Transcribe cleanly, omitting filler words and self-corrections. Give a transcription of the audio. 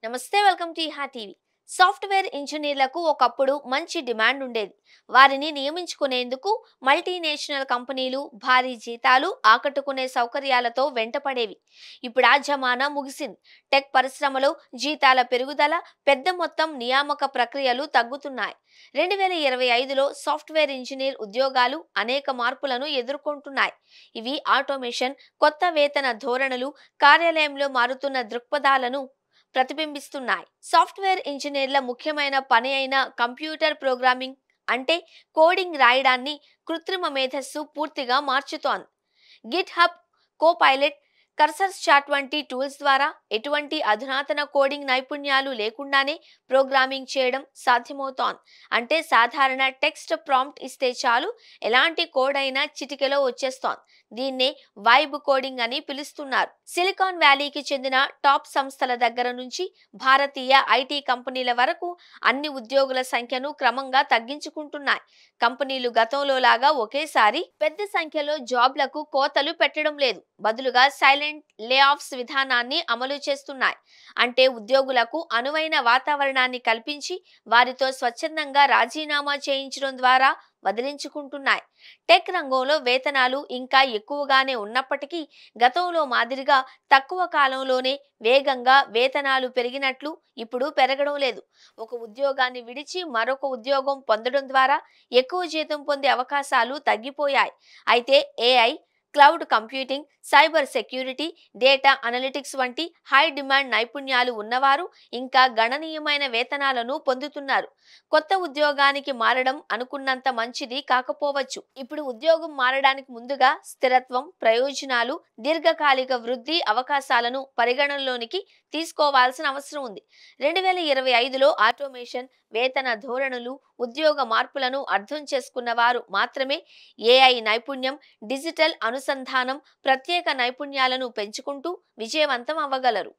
నమస్తే, welcome to ఇహా TV. Software ఇంజనీర్లకు ఒకప్పుడు మంచి డిమాండ్ ఉండేది. వారిని నియమించుకునేందుకు మల్టీనేషనల్ కంపెనీలు భారీ జీతాలు, ఆకట్టుకునే సౌకర్యాలతో వెంటపడేవి. ఇప్పుడు ఆ జమానా ముగిసింది. టెక్ పరిశ్రమలో జీతాల పెరుగుదల, పెద్ద మొత్తం నియామక ప్రక్రియలు తగ్గుతున్నాయి. 2025లో సాఫ్ట్వేర్ ఇంజనీర్ ఉద్యోగాలు అనేక మార్పులను ఎదుర్కొంటున్నాయి. ఇవి ఆటోమేషన్, కొత్త వేతన ధోరణులు, కార్యాలయంలో మారుతున్న దృక్పథాలను ప్రతిబింబిస్తున్నాయి. సాఫ్ట్వేర్ ఇంజనీర్ల ముఖ్యమైన పని అయిన కంప్యూటర్ ప్రోగ్రామింగ్ అంటే కోడింగ్ రాయడాన్ని కృత్రిమ మేధస్సు పూర్తిగా మార్చుతోంది. GitHub, Copilot, cursor chat వంటి టూల్స్ ద్వారా ఎటువంటి అధునాతన కోడింగ్ నైపుణ్యాలు లేకుండానే ప్రోగ్రామింగ్ చేయడం సాధ్యమవుతోంది. అంటే సాధారణ టెక్స్ట్ ప్రాంప్ట్ ఇస్తే చాలు, ఎలాంటి కోడ్ అయినా చిటికెలో వచ్చేస్తోంది. దీన్నే వైబ్ కోడింగ్ అని పిలుస్తున్నారు. సిలికాన్ వ్యాలీకి చెందిన టాప్ సంస్థల దగ్గర నుంచి భారతీయ ఐటీ కంపెనీల వరకు అన్ని ఉద్యోగుల సంఖ్యను క్రమంగా తగ్గించుకుంటున్నాయి. కంపెనీలు గతంలో లాగా ఒకేసారి పెద్ద సంఖ్యలో జాబ్లకు కోతలు పెట్టడం లేదు. బదులుగా సైలెంట్ లే ఆఫ్స్ విధానాన్ని అమలు చేస్తున్నాయి. అంటే ఉద్యోగులకు అనువైన వాతావరణాన్ని కల్పించి వారితో స్వచ్ఛందంగా రాజీనామా చేయించడం ద్వారా వదిలించుకుంటున్నాయి. టెక్ రంగంలో వేతనాలు ఇంకా ఎక్కువగానే ఉన్నప్పటికీ గతంలో మాదిరిగా తక్కువ కాలంలోనే వేగంగా వేతనాలు పెరిగినట్లు ఇప్పుడు పెరగడం లేదు. ఒక ఉద్యోగాన్ని విడిచి మరొక ఉద్యోగం పొందడం ద్వారా ఎక్కువ జీతం పొందే అవకాశాలు తగ్గిపోయాయి. అయితే AI, cloud computing, cyber security, data analytics వంటి హై డిమాండ్ నైపుణ్యాలు ఉన్నవారు ఇంకా గణనీయమైన వేతనాలను పొందుతున్నారు. కొత్త ఉద్యోగానికి మారడం అనుకున్నంత మంచిది కాకపోవచ్చు. ఇప్పుడు ఉద్యోగం మారడానికి ముందుగా స్థిరత్వం, ప్రయోజనాలు, దీర్ఘకాలిక వృద్ధి అవకాశాలను పరిగణనలోనికి తీసుకోవాల్సిన అవసరం ఉంది. 2025లో ఆటోమేషన్, వేతన ధోరణులు, ఉద్యోగ మార్పులను అర్థం చేసుకున్న వారు మాత్రమే ఏఐ నైపుణ్యం, డిజిటల్ అనుసంధానం, ప్రత్యేక నైపుణ్యాలను పెంచుకుంటూ విజయవంతం అవ్వగలరు.